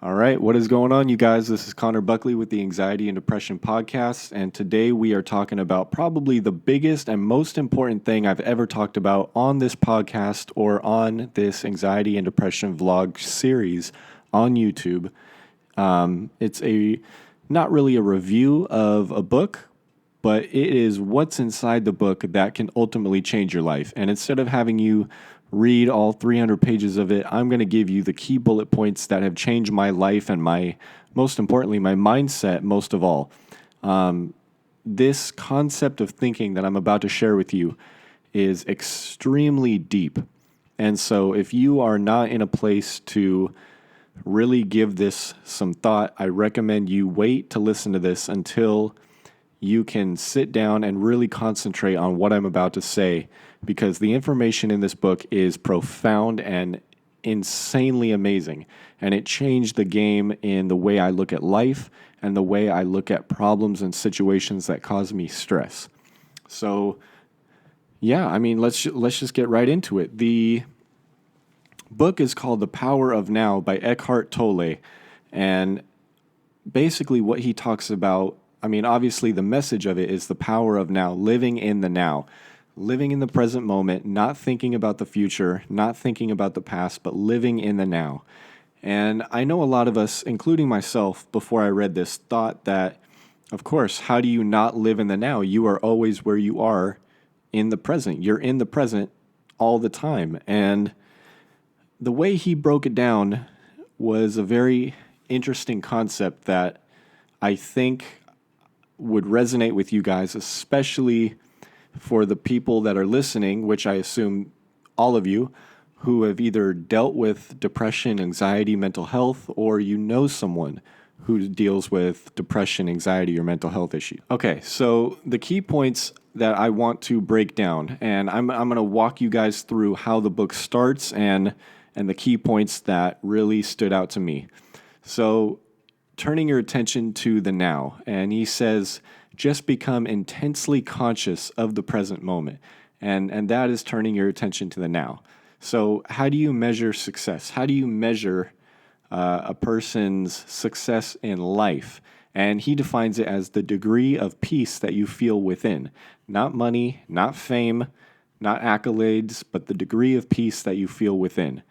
All right, what is going on, you guys? This is Connor Buckley with the Anxiety and Depression Podcast, and today we are talking about probably the biggest and most important thing I've ever talked about on this podcast or on this Anxiety and Depression vlog series on YouTube. It's not really a review of a book, but it is what's inside the book that can ultimately change your life. And instead of having you read all 300 pages of it, I'm going to give you the key bullet points that have changed my life and most importantly, my mindset most of all. This concept of thinking that I'm about to share with you is extremely deep. And so if you are not in a place to really give this some thought, I recommend you wait to listen to this until you can sit down and really concentrate on what I'm about to say, because the information in this book is profound and insanely amazing. And it changed the game in the way I look at life and the way I look at problems and situations that cause me stress. So, yeah, I mean, let's just get right into it. The book is called The Power of Now by Eckhart Tolle. And basically what he talks about, I mean, obviously the message of it is the power of now, living in the now, living in the present moment, not thinking about the future, not thinking about the past, but living in the now. And I know a lot of us, including myself, before I read this, thought that, of course, how do you not live in the now? You are always where you are in the present. You're in the present all the time. And the way he broke it down was a very interesting concept that I think would resonate with you guys, especially for the people that are listening, which I assume all of you, who have either dealt with depression, anxiety, mental health, or you know someone who deals with depression, anxiety, or mental health issues. Okay, so the key points that I want to break down, and I'm going to walk you guys through how the book starts and the key points that really stood out to me. So, turning your attention to the now. And he says, just become intensely conscious of the present moment. And that is turning your attention to the now. So how do you measure success? How do you measure a person's success in life? And he defines it as the degree of peace that you feel within. Not money, not fame, not accolades, but the degree of peace that you feel within.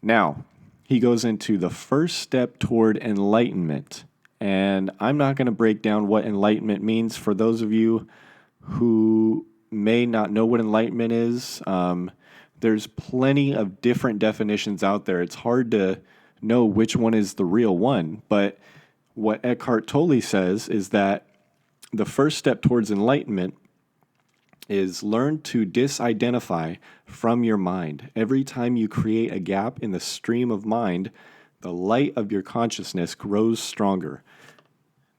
Now, he goes into the first step toward enlightenment. And I'm not going to break down what enlightenment means for those of you who may not know what enlightenment is. There's plenty of different definitions out there. It's hard to know which one is the real one. But what Eckhart Tolle says is that the first step towards enlightenment is learn to disidentify from your mind. Every time you create a gap in the stream of mind, the light of your consciousness grows stronger.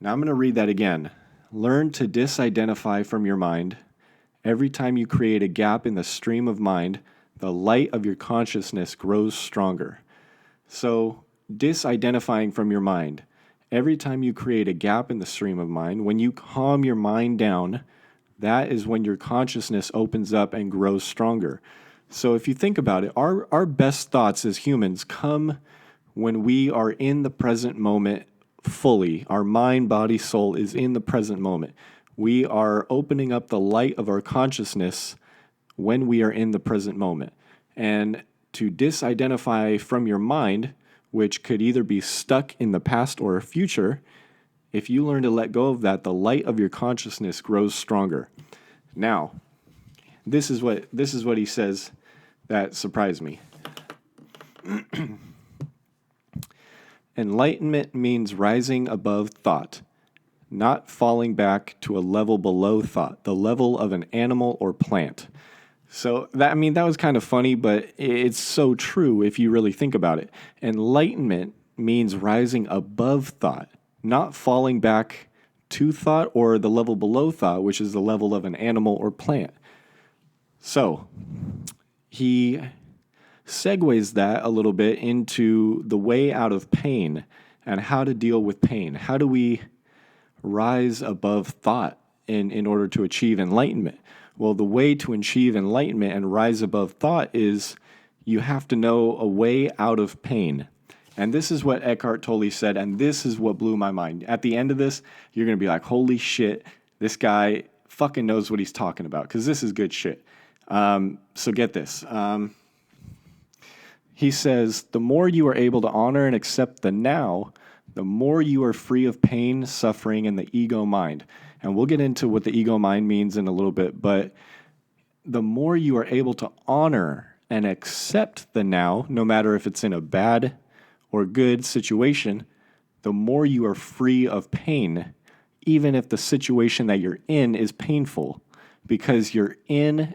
Now I'm going to read that again. Learn to disidentify from your mind. Every time you create a gap in the stream of mind, the light of your consciousness grows stronger. So, disidentifying from your mind. Every time you create a gap in the stream of mind, when you calm your mind down, that is when your consciousness opens up and grows stronger. So if you think about it, our best thoughts as humans come when we are in the present moment fully. Our mind, body, soul is in the present moment. We are opening up the light of our consciousness when we are in the present moment. And to disidentify from your mind, which could either be stuck in the past or future, if you learn to let go of that, the light of your consciousness grows stronger. Now, this is what he says that surprised me. Enlightenment means rising above thought, not falling back to a level below thought, the level of an animal or plant. So that was kind of funny, but it's so true if you really think about it. Enlightenment means rising above thought, not falling back to thought or the level below thought, which is the level of an animal or plant. So he segues that a little bit into the way out of pain and how to deal with pain. How do we rise above thought in order to achieve enlightenment? Well, the way to achieve enlightenment and rise above thought is you have to know a way out of pain. And this is what Eckhart Tolle said, and this is what blew my mind. At the end of this, you're going to be like, holy shit, this guy fucking knows what he's talking about, because this is good shit. So get this. He says, the more you are able to honor and accept the now, the more you are free of pain, suffering, and the ego mind. And we'll get into what the ego mind means in a little bit, but the more you are able to honor and accept the now, no matter if it's in a bad or good situation, the more you are free of pain, even if the situation that you're in is painful, because you're in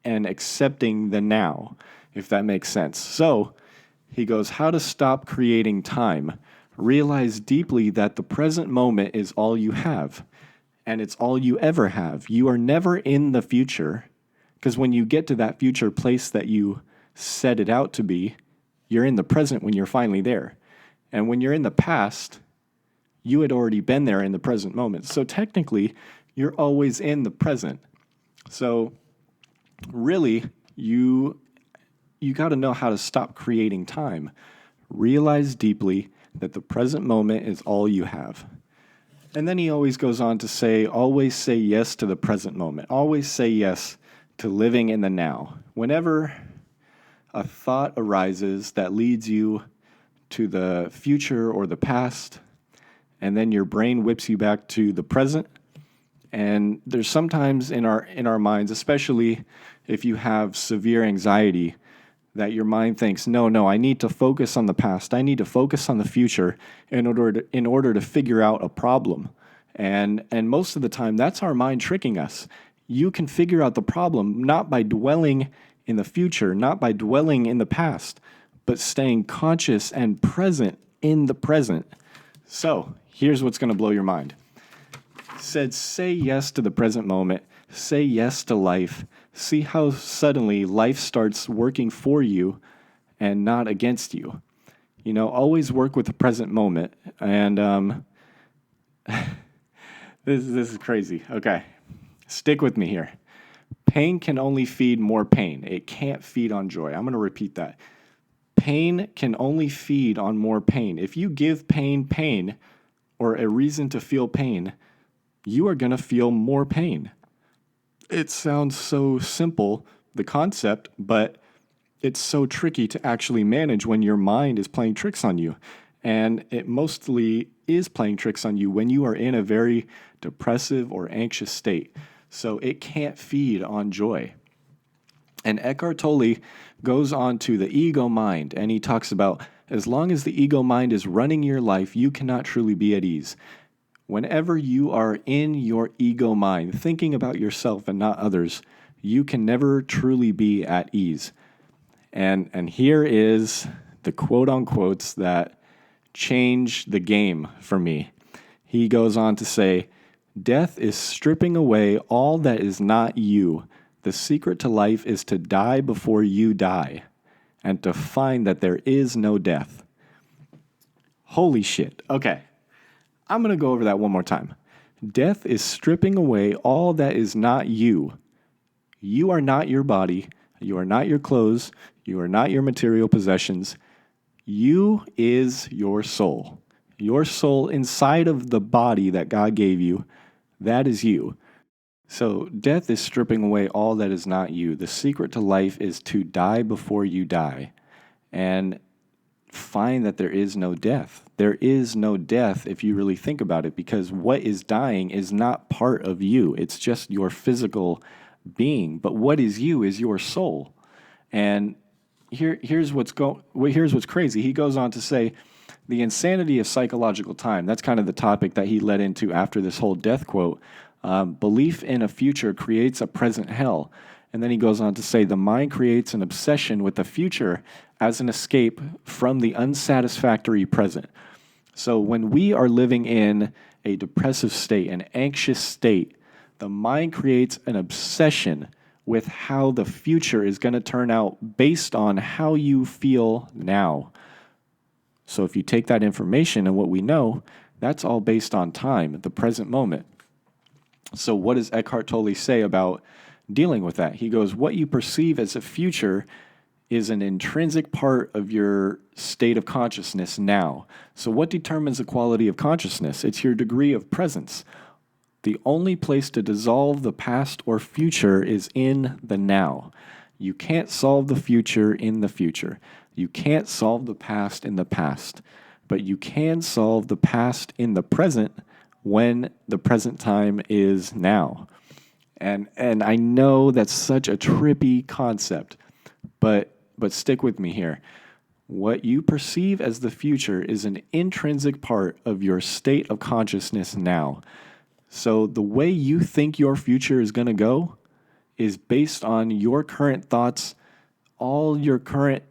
and accepting the now, if that makes sense. So he goes, how to stop creating time. Realize deeply that the present moment is all you have, and it's all you ever have. You are never in the future, because when you get to that future place that you set it out to be, you're in the present when you're finally there. And when you're in the past, you had already been there in the present moment. So technically, you're always in the present. So really, you got to know how to stop creating time. Realize deeply that the present moment is all you have. And then he always goes on to say, always say yes to the present moment. Always say yes to living in the now. Whenever a thought arises that leads you to the future or the past, and then your brain whips you back to the present. And there's sometimes in our minds, especially if you have severe anxiety, that your mind thinks, no, I need to focus on the past. I need to focus on the future in order to figure out a problem. And most of the time, that's our mind tricking us. You can figure out the problem not by dwelling in the future, not by dwelling in the past, but staying conscious and present in the present. So here's what's going to blow your mind. It said, say yes to the present moment. Say yes to life. See how suddenly life starts working for you and not against you. You know, always work with the present moment. And this is crazy. Okay, stick with me here. Pain can only feed more pain. It can't feed on joy. I'm going to repeat that. Pain can only feed on more pain. If you give pain, or a reason to feel pain, you are going to feel more pain. It sounds so simple, the concept, but it's so tricky to actually manage when your mind is playing tricks on you. And it mostly is playing tricks on you when you are in a very depressive or anxious state. So it can't feed on joy. And Eckhart Tolle goes on to the ego mind, and he talks about as long as the ego mind is running your life, you cannot truly be at ease. Whenever you are in your ego mind, thinking about yourself and not others, you can never truly be at ease. And here is the quote unquotes that change the game for me. He goes on to say, death is stripping away all that is not you. The secret to life is to die before you die and to find that there is no death. Holy shit. Okay. I'm going to go over that one more time. Death is stripping away all that is not you. You are not your body. You are not your clothes. You are not your material possessions. You is your soul. Your soul inside of the body that God gave you, that is you. So death is stripping away all that is not you. The secret to life is to die before you die and find that there is no death. There is no death if you really think about it, because what is dying is not part of you. It's just your physical being. But what is you is your soul. And here's what's crazy. He goes on to say, the insanity of psychological time. That's kind of the topic that he led into after this whole death quote. Belief in a future creates a present hell. And then he goes on to say, the mind creates an obsession with the future as an escape from the unsatisfactory present. So when we are living in a depressive state, an anxious state, the mind creates an obsession with how the future is going to turn out based on how you feel now. So if you take that information and what we know, that's all based on time, the present moment. So what does Eckhart Tolle say about dealing with that? He goes, what you perceive as a future is an intrinsic part of your state of consciousness now. So what determines the quality of consciousness? It's your degree of presence. The only place to dissolve the past or future is in the now. You can't solve the future in the future. You can't solve the past in the past. But you can solve the past in the present when the present time is now. And I know that's such a trippy concept, but stick with me here. What you perceive as the future is an intrinsic part of your state of consciousness now. So the way you think your future is going to go is based on your current thoughts, all your current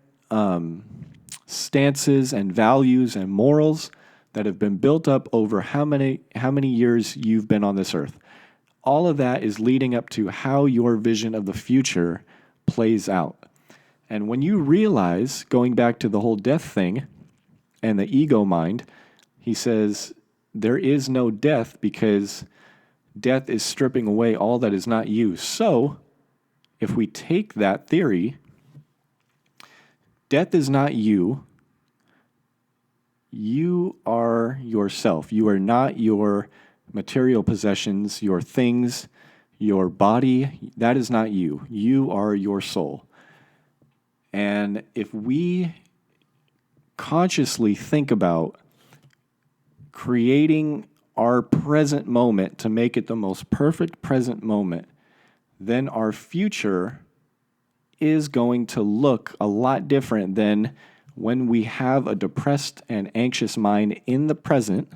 stances and values and morals that have been built up over how many years you've been on this earth. All of that is leading up to how your vision of the future plays out. And when you realize, going back to the whole death thing and the ego mind, he says there is no death because death is stripping away all that is not you. So if we take that theory, death is not you. You are yourself. You are not your material possessions, your things, your body. That is not you. You are your soul. And if we consciously think about creating our present moment to make it the most perfect present moment, then our future is going to look a lot different than when we have a depressed and anxious mind in the present.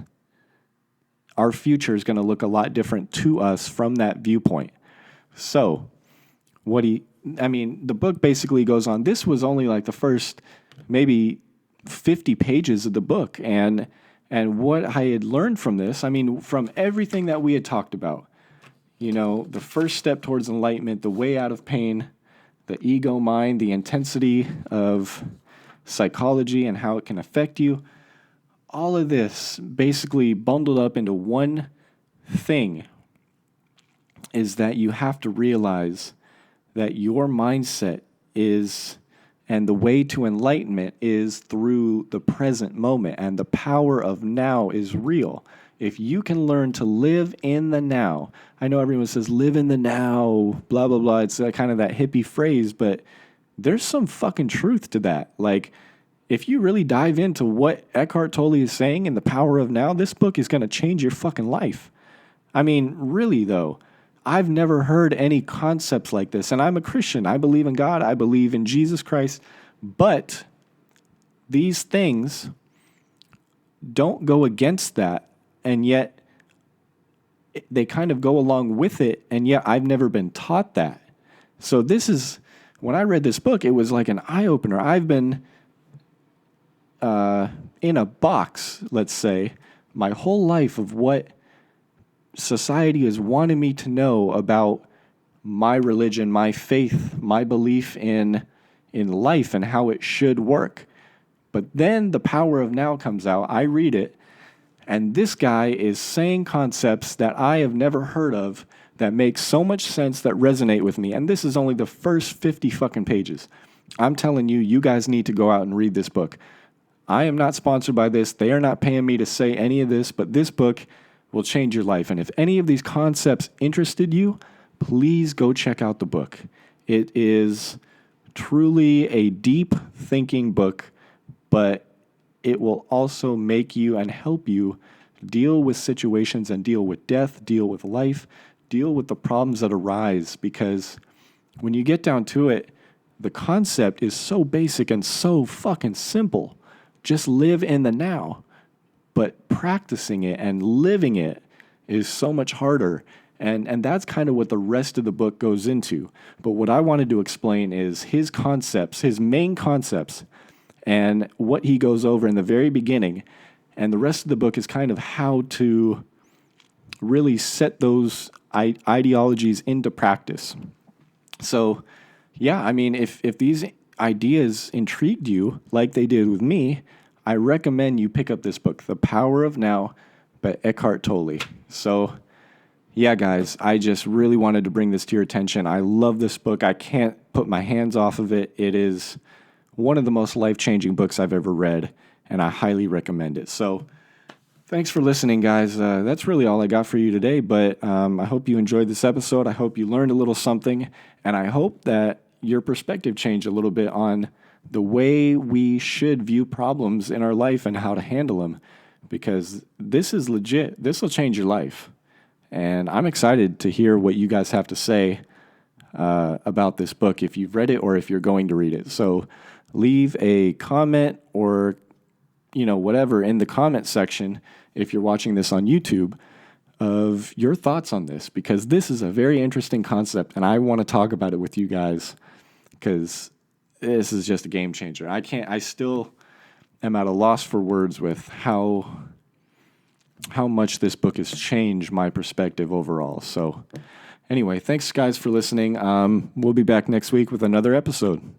Our future is going to look a lot different to us from that viewpoint. So, the book basically goes on. This was only like the first maybe 50 pages of the book. And what I had learned from this, from everything that we had talked about, the first step towards enlightenment, the way out of pain, the ego mind, the intensity of psychology and how it can affect you, all of this basically bundled up into one thing is that you have to realize that your mindset is, and the way to enlightenment is through the present moment, and the power of now is real. If you can learn to live in the now, I know everyone says live in the now, blah, blah, blah. It's kind of that hippie phrase, but there's some fucking truth to that. Like, if you really dive into what Eckhart Tolle is saying in The Power of Now, this book is going to change your fucking life. Really though, I've never heard any concepts like this, and I'm a Christian. I believe in God. I believe in Jesus Christ. But these things don't go against that, and yet they kind of go along with it, and yet I've never been taught that. So when I read this book, it was like an eye-opener. I've been in a box, let's say, my whole life of what society has wanted me to know about my religion, my faith, my belief in life and how it should work. But then The Power of Now comes out, I read it, and this guy is saying concepts that I have never heard of that make so much sense, that resonate with me. And this is only the first 50 fucking pages. I'm telling you, you guys need to go out and read this book. I am not sponsored by this. They are not paying me to say any of this, but this book will change your life. And if any of these concepts interested you, please go check out the book. It is truly a deep thinking book, but it will also make you and help you deal with situations and deal with death, deal with life, deal with the problems that arise. Because when you get down to it, the concept is so basic and so fucking simple. Just live in the now. But practicing it and living it is so much harder. And that's kind of what the rest of the book goes into. But what I wanted to explain is his concepts, his main concepts, and what he goes over in the very beginning. And the rest of the book is kind of how to really set those ideologies into practice. So, yeah, if these ideas intrigued you like they did with me, I recommend you pick up this book, The Power of Now by Eckhart Tolle. So, yeah, guys, I just really wanted to bring this to your attention. I love this book. I can't put my hands off of it. It is one of the most life-changing books I've ever read, and I highly recommend it. So thanks for listening, guys. That's really all I got for you today, but I hope you enjoyed this episode. I hope you learned a little something, and I hope that your perspective changed a little bit on the way we should view problems in our life and how to handle them, because this is legit. This will change your life. And I'm excited to hear what you guys have to say about this book, if you've read it or if you're going to read it. So leave a comment or whatever in the comment section if you're watching this on YouTube of your thoughts on this, because this is a very interesting concept and I want to talk about it with you guys because this is just a game changer. I still am at a loss for words with how much this book has changed my perspective overall. So anyway, thanks guys for listening. We'll be back next week with another episode.